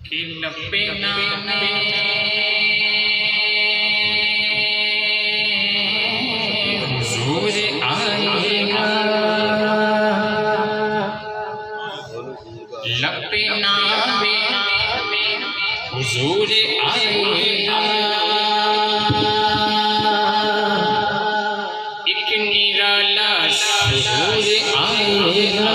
कि लपे नामे हुजूर आएगा, लपे नामे हुजूर आएगा, एक निराला सुरूर आएगा।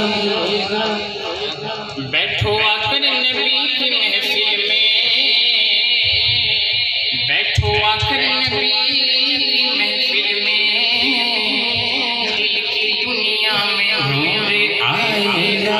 बैठो आकर नबी की महफिल में, बैठो आकर नबी की महफिल में, दिल की दुनिया में नूर आएगा।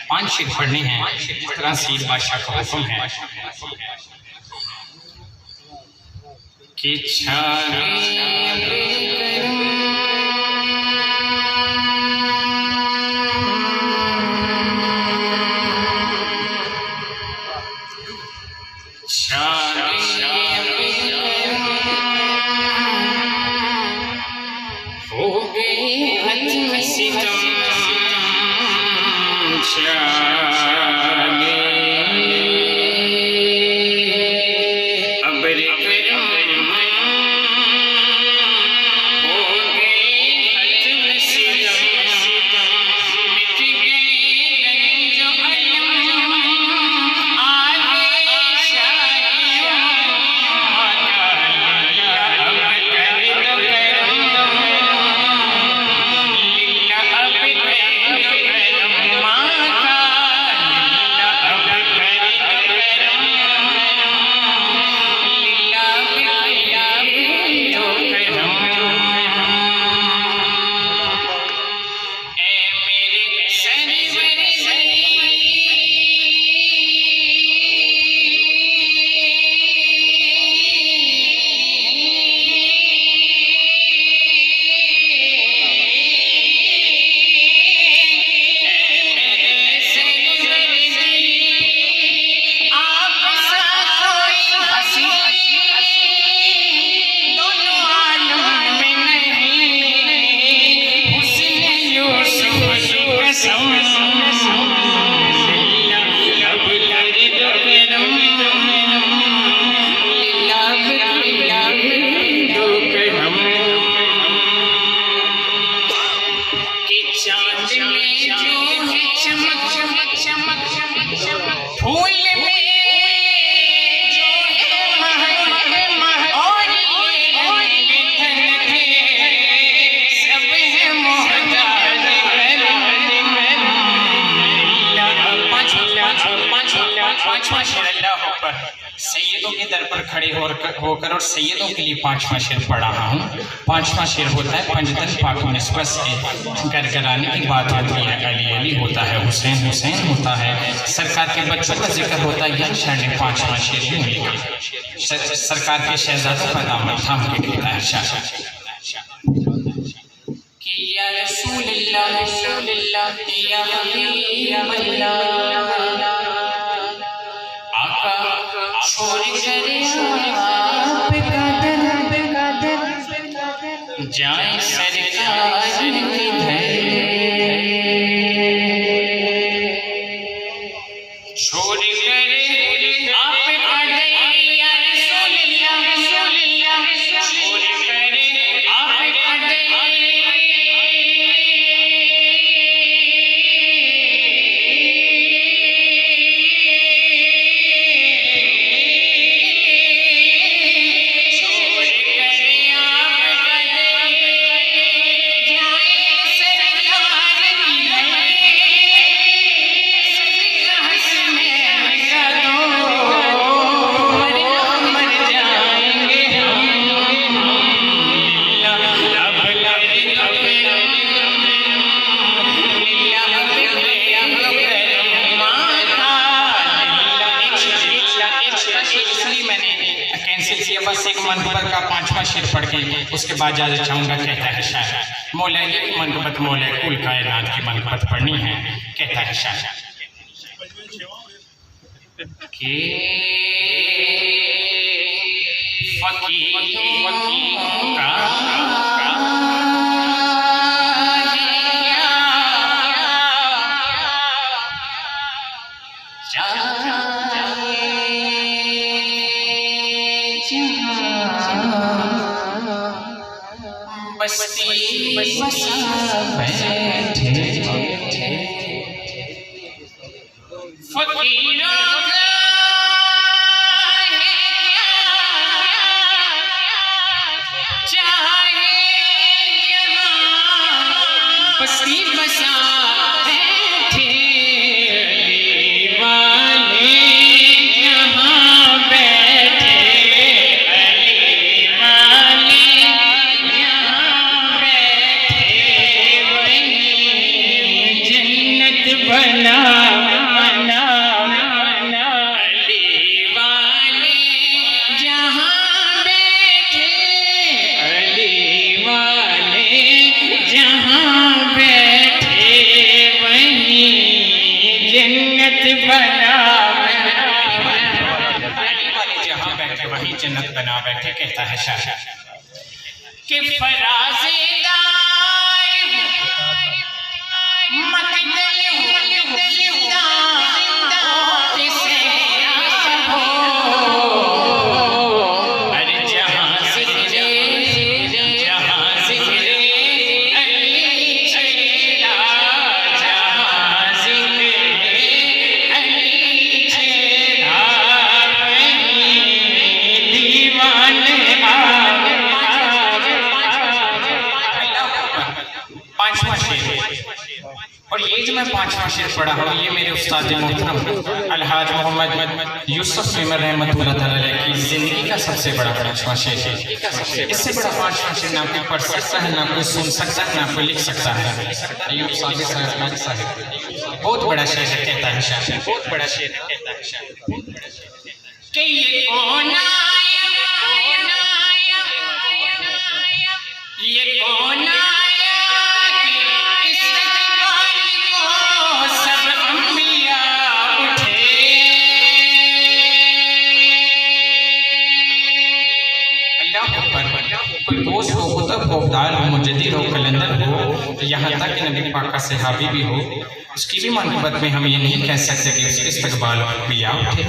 पांच शेर पढ़ने हैं, इस तरह सीर बादशाह का हुक्म है कि हो गए हजम सितम पांचवा शेर अल्लाह अकबर। सैयदों के दर पर खड़े होकर और सैयदों के लिए पांचवा शेर पढ़ा हूँ। पांचवा शेर होता है पंजतन पाक निस्बत से गरगराने की बात होती है, अली अली होता है, हुसैन हुसैन होता है, सरकार के बच्चों का जिक्र होता है। यह शाह ने पांचवा शेर यूं लिखा, सरकार के शहजादों का दामन थाम के कहता है शाह कि या रसूल अल्लाह रसूल अल्लाह या हबीब अल्लाह छोड़ करे आप कदर जाए सरकार किधर, छोड़ करे आप कदर या रसूल अल्लाह, छोड़ करे आप कदर जाए बस एक मनकबत का 5वां शेर पढ़ के उसके बाद इजाजत चाहूंगा। कहता है शायर, मौला ये मनकबत मौला कुल कायनात की मनकबत पढ़नी है। कहता है शायर के बस्ती बसा बैठे फकीरों बस्ती बसा बैठे अली वाले यहाँ बैठे अली वाले यहाँ बैठे वही जन्नत बना बना बना अली वाले जहाँ बैठे अली वाले जहाँ बैठे वहीं जन्नत बना अली वाले जहाँ बैठे वहीं जन्नत बना बैठे। कहता है शायर कि फराज़ेदार और ये जो मैं 5वां शेर पढ़ा हूँ ये मेरे उस्ताद मोहतरम अलहाज मोहम्मद यूसुफ मेमन रहमतुल्लाह तआला अलैह की जिंदगी का सबसे बड़ा 5वां शेर है। इससे बड़ा 5वां शेर ना कोई पढ़ सकता है, ना कोई सुन सकता है, ना कोई लिख सकता है। ये उस्ताद साहब बहुत बड़ा शेर है। कहता है शायर, बहुत बड़ा शेर है। कहता है शायर कि ये कौन आया, ये कौन कोई दोस्त हो, खुतब हो, दाल हो, मुजद्दिद हो, कलंदर हो, यहाँ तक कि नबी पाक का सहाबी भी हो, उसकी भी मनकबत में हम ये नहीं कह सकते कि उसके इस्तकबाल भी आ उठे।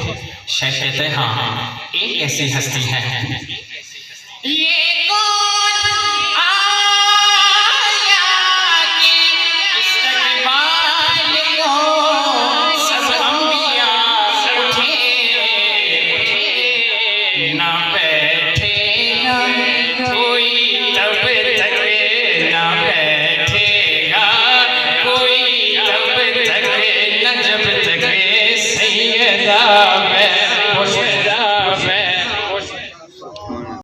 शायद कहते हैं हाँ एक ऐसी हस्ती है ये